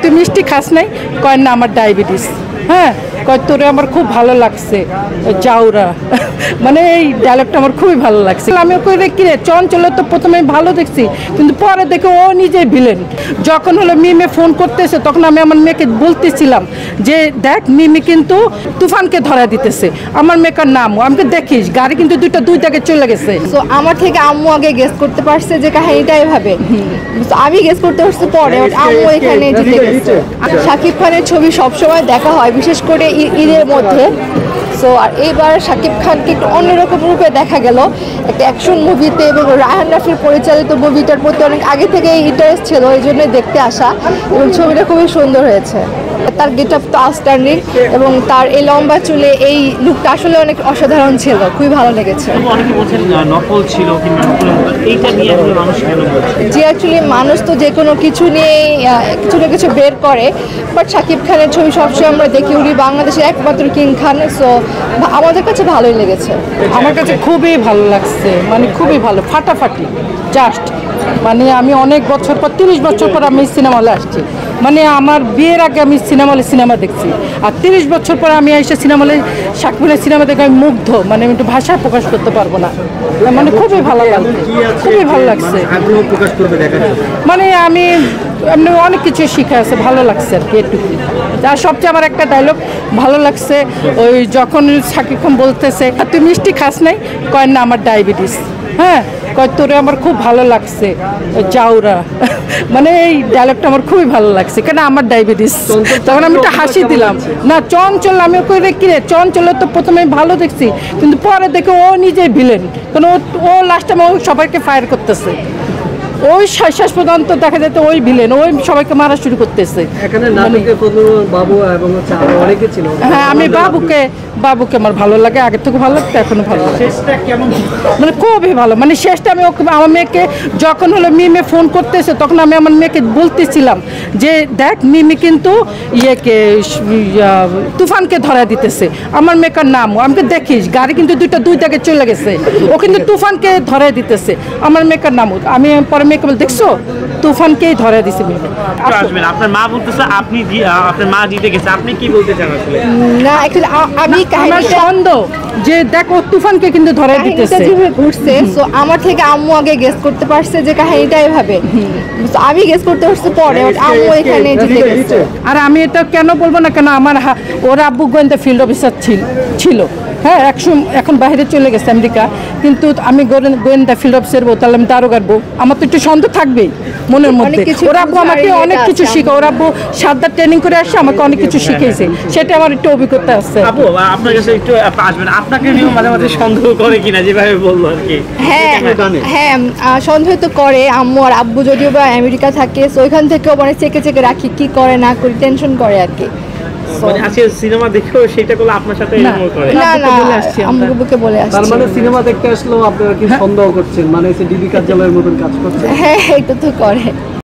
তুই মিষ্টি খাস নাই? কয় না, আমার ডায়াবেটিস। হ্যাঁ, কয় তোরে আমার খুব ভালো লাগছে জাউরা। মানে এই ডায়লগটা আমার খুবই ভালো লাগছে। আমি ওকে দেখি রে চঞ্চলের তো প্রথমে ভালো দেখছি, কিন্তু পরে দেখে ও নিজেই ভিলেন। যখন হলো মিমে ফোন করতেছে তখন আমি আমার মেয়েকে বলতেছিলাম যে দেখ মিমি কিন্তু তুফানকে ধরা দিতেছে। আমার মেয়েকার নাম আমাকে দেখিস, গাড়ি কিন্তু দুই জায়গায় চলে গেছে। তো আমার থেকে আম্মু আগে গেস করতে পারছে যে কাহিনীটা এভাবে, আমি গেস করতে পারছি পরে, আম্মু এখানে জিতে গেছে। শাকিব খানের ছবি সবসময় দেখা হয়, বিশেষ করে ঈদের মধ্যে। সো আর এইবার শাকিব খানকে একটু অন্যরকম রূপে দেখা গেল একটা অ্যাকশন মুভিতে, এবং রায়হান রাফির পরিচালিত মুভিটার প্রতি অনেক আগে থেকে ইন্টারেস্ট ছিল, এই জন্য দেখতে আসা। এবং ছবিটা খুবই সুন্দর হয়েছে। তার গেট আপ তো আউটস্ট্যান্ডিং, এবং তার এই লম্বা চুলে এই লুকটা আসলে অনেক অসাধারণ ছিল, খুবই ভালো লেগেছে। যে অ্যাকচুয়ালি মানুষ তো যে কোনো কিছু নিয়ে কিছু না কিছু বের করে, বাট শাকিব খানের ছবি সবসময় আমরা দেখি, উনি বাংলাদেশের একমাত্র কিং খান। সো আমাদের কাছে ভালোই লেগেছে। আমার কাছে খুবই ভালো লাগছে, মানে খুবই ভালো, ফাটাফাটি জাস্ট। মানে আমি অনেক বছর পর, 30 বছর পর আমি সিনেমা হলে আসছি। মানে আমার বিয়ের আগে আমি সিনেমা দেখছি, আর 30 বছর পর আমি এসে সিনেমা হলে শাকিব খানের সিনেমা দেখে আমি মুগ্ধ। মানে আমি একটু ভাষায় প্রকাশ করতে পারবো না, মানে খুবই ভালো লাগছে, খুবই ভালো লাগছে। মানে আমি এমনি অনেক কিছু শিখা আছে, ভালো লাগছে আর কি এটুকু। আর সবচেয়ে আমার একটা ডায়লগ ভালো লাগছে, ওই যখন শাকিব খান বলতেছে তুই মিষ্টি খাস নাই? কয় না, আমার ডায়াবেটিস। হ্যাঁ, কয় তোরে আমার খুব ভালো লাগছে জাউরা। মানে এই ডায়লগটা আমার খুবই ভালো লাগছে, কেন আমার ডায়াবেটিস। তখন আমি একটা হাসি দিলাম। না চঞ্চল, আমি ওকে দেখি রে চঞ্চলের তো প্রথমে ভালো দেখছি, কিন্তু পরে দেখে ও নিজেই ভিলেন। কারণ ও লাস্ট টাইম সবাইকে ফায়ার করতেছে, ওই শেষ পর্যন্ত দেখা যেত ওই ভিলেন, ওই সবাইকে মারা শুরু করতেছে। হ্যাঁ, আমি বাবুকে আমার ভালো লাগে, আগের থেকে ভালো লাগতো, এখনো ভালো লাগে। মানে খুবই ভালো, মানে শেষটা আমি ওকে, আমার মেয়েকে যখন হলো মিমে ফোন করতেছে তখন আমি আমার মেয়েকে বলতেছিলাম যে দেখ মিমি কিন্তু তুফানকে ধরা দিতেছে। আমার মেয়েকার নাম আমাকে দেখিস, গাড়ি কিন্তু দুই জায়গায় চলে গেছে, ও কিন্তু তুফানকে ধরে দিতেছে। আমার মেয়েকার নাম আমি পরে মেয়েকে বল দেখছো তুফানকেই ধরে দিছে। আপনার মা বলতেছে আপনার মা জিতে গেছে, আপনি কি বলতে চান আসলে? না, আমি সন্দেহ যে দেখো তুফানকে কিন্তু ধরে দিতেছে, ঘুরছে। সো আমার থেকে আম্মু আগে গেস করতে পারছে যে কাহিনীটা এভাবে, আমি গেস করতে পারছি পরে, আম্মু এখানে জিতে গেছে। আর আমি এটা কেন বলবো না, কেন আমার ওর আব্বু গোয়েন্দা ফিল্ড অফিসার ছিল। হ্যাঁ, এখন বাইরে চলে গেছে আমেরিকা, কিন্তু আমি গোয়েন্দা ফিল্ড অফিসার বউ, তাহলে আমি দারোগার বউ, আমার তো একটু সন্দেহ থাকবেই মনের মধ্যে। ওর আব্বু আমাকে অনেক কিছু শিখে, ওর আব্বু 7 বার ট্রেনিং করে আসছে, আমাকে অনেক কিছু শিখেছে, সেটা আমার একটু অভিজ্ঞতা আছে। আপু আপনার কাছে একটু আসবেন, আপনাকে নিয়েও মাঝে মাঝে সন্দেহ করে কিনা, যেভাবে বললো আর কি? হ্যাঁ, সন্দেহ তো করে। আম্মু আর আব্বু যদিও বা আমেরিকা থাকে, সো ওইখান থেকেও মানে চেকে রাখি কি করে না করি, টেনশন করে আর কি। মানে আজকে সিনেমা দেখেও সেটা করলে আপনার সাথে এরকম করে? না, আম্মুকে বলে আসছি। তার মানে সিনেমা দেখতে আসলেও আপনারা কি সন্দেহ করছেন, মানে ডিবি কার্যালয়ের মতন কাজ করছে? হ্যাঁ, এটা তো করে।